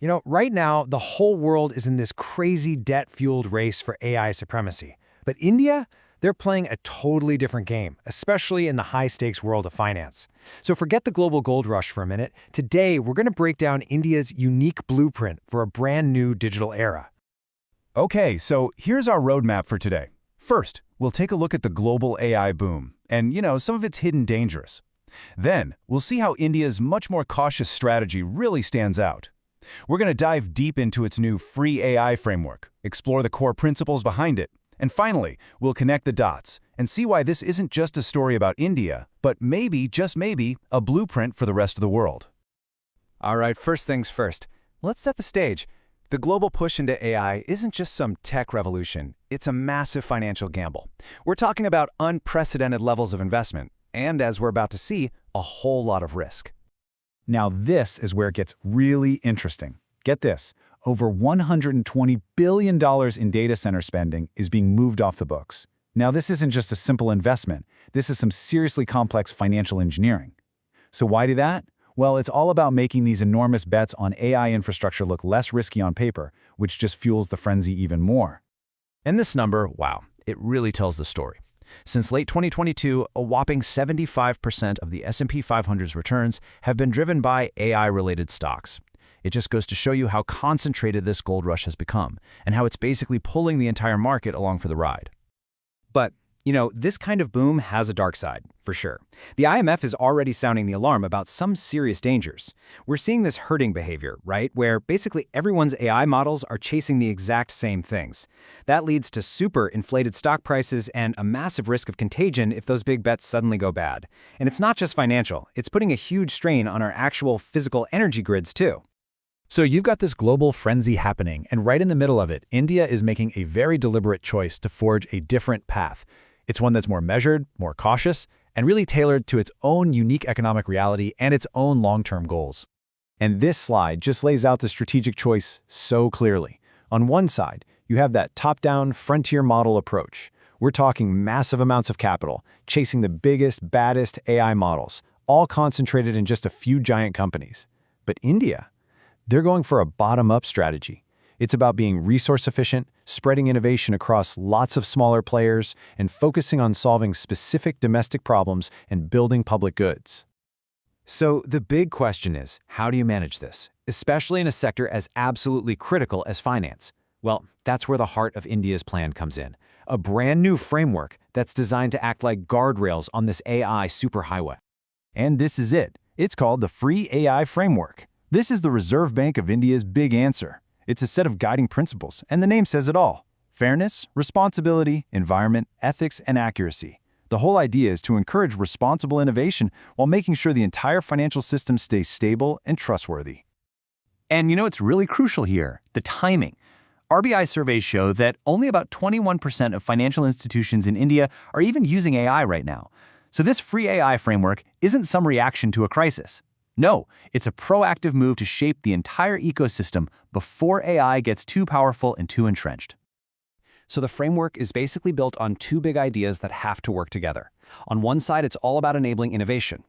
Right now, the whole world is in this crazy debt-fueled race for AI supremacy. But India, they're playing a totally different game, especially in the high-stakes world of finance. So forget the global gold rush for a minute. Today, we're going to break down India's unique blueprint for a brand new digital era. Okay, so here's our roadmap for today. First, we'll take a look at the global AI boom and, some of its hidden dangers. Then, we'll see how India's much more cautious strategy really stands out. We're going to dive deep into its new free AI framework, explore the core principles behind it, and finally, we'll connect the dots and see why this isn't just a story about India, but maybe, just maybe, a blueprint for the rest of the world. All right, first things first. Let's set the stage. The global push into AI isn't just some tech revolution. It's a massive financial gamble. We're talking about unprecedented levels of investment, and as we're about to see, a whole lot of risk. Now this is where it gets really interesting. Get this, over $120 billion in data center spending is being moved off the books. Now this isn't just a simple investment, this is some seriously complex financial engineering. So why do that? Well, it's all about making these enormous bets on AI infrastructure look less risky on paper, which just fuels the frenzy even more. And this number, wow, it really tells the story. Since late 2022, a whopping 75% of the S&P 500's returns have been driven by AI-related stocks. It just goes to show you how concentrated this gold rush has become, and how it's basically pulling the entire market along for the ride. But, this kind of boom has a dark side, for sure. The IMF is already sounding the alarm about some serious dangers. We're seeing this herding behavior, right, where basically everyone's AI models are chasing the exact same things. That leads to super inflated stock prices and a massive risk of contagion if those big bets suddenly go bad. And it's not just financial, it's putting a huge strain on our actual physical energy grids too. So you've got this global frenzy happening, and right in the middle of it, India is making a very deliberate choice to forge a different path. It's one that's more measured, more cautious, and really tailored to its own unique economic reality and its own long-term goals. And this slide just lays out the strategic choice so clearly. On one side, you have that top-down frontier model approach. We're talking massive amounts of capital, chasing the biggest, baddest AI models, all concentrated in just a few giant companies. But India, they're going for a bottom-up strategy. It's about being resource-efficient, spreading innovation across lots of smaller players, and focusing on solving specific domestic problems and building public goods. So the big question is, how do you manage this, especially in a sector as absolutely critical as finance? Well, that's where the heart of India's plan comes in. A brand new framework that's designed to act like guardrails on this AI superhighway. And this is it. It's called the Free AI Framework. This is the Reserve Bank of India's big answer. It's a set of guiding principles, and the name says it all. Fairness, responsibility, environment, ethics, and accuracy. The whole idea is to encourage responsible innovation while making sure the entire financial system stays stable and trustworthy. And it's really crucial here, the timing. RBI surveys show that only about 21% of financial institutions in India are even using AI right now. So this free AI framework isn't some reaction to a crisis. No, it's a proactive move to shape the entire ecosystem before AI gets too powerful and too entrenched. So the framework is basically built on two big ideas that have to work together. On one side, it's all about enabling innovation,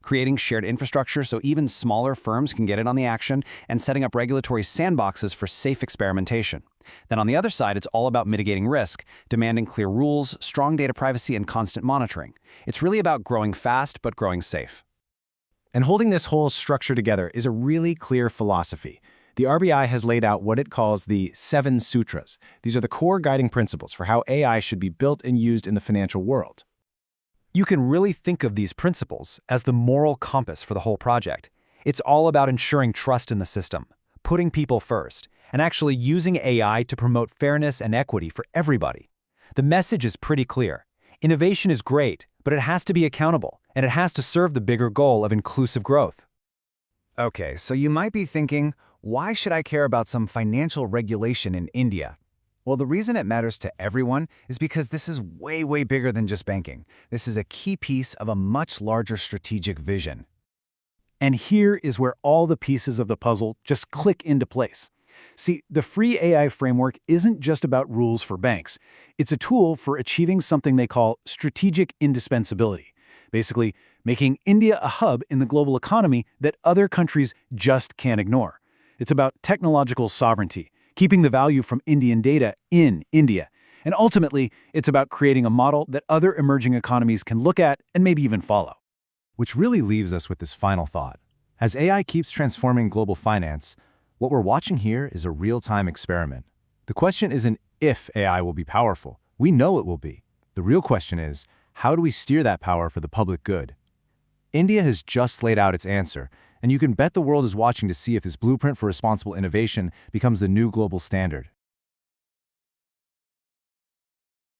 creating shared infrastructure so even smaller firms can get in on the action, and setting up regulatory sandboxes for safe experimentation. Then on the other side, it's all about mitigating risk, demanding clear rules, strong data privacy, and constant monitoring. It's really about growing fast but growing safe. And holding this whole structure together is a really clear philosophy. The RBI has laid out what it calls the 7 Sutras. These are the core guiding principles for how AI should be built and used in the financial world. You can really think of these principles as the moral compass for the whole project. It's all about ensuring trust in the system, putting people first, and actually using AI to promote fairness and equity for everybody. The message is pretty clear. Innovation is great, but it has to be accountable, and it has to serve the bigger goal of inclusive growth. Okay, so you might be thinking, why should I care about some financial regulation in India? Well, the reason it matters to everyone is because this is way, way bigger than just banking. This is a key piece of a much larger strategic vision. And here is where all the pieces of the puzzle just click into place. See, the free AI framework isn't just about rules for banks. It's a tool for achieving something they call strategic indispensability. Basically, making India a hub in the global economy that other countries just can't ignore. It's about technological sovereignty, keeping the value from Indian data in India. And ultimately, it's about creating a model that other emerging economies can look at and maybe even follow. Which really leaves us with this final thought. As AI keeps transforming global finance, what we're watching here is a real-time experiment. The question isn't if AI will be powerful. We know it will be. The real question is, how do we steer that power for the public good? India has just laid out its answer, and you can bet the world is watching to see if this blueprint for responsible innovation becomes the new global standard.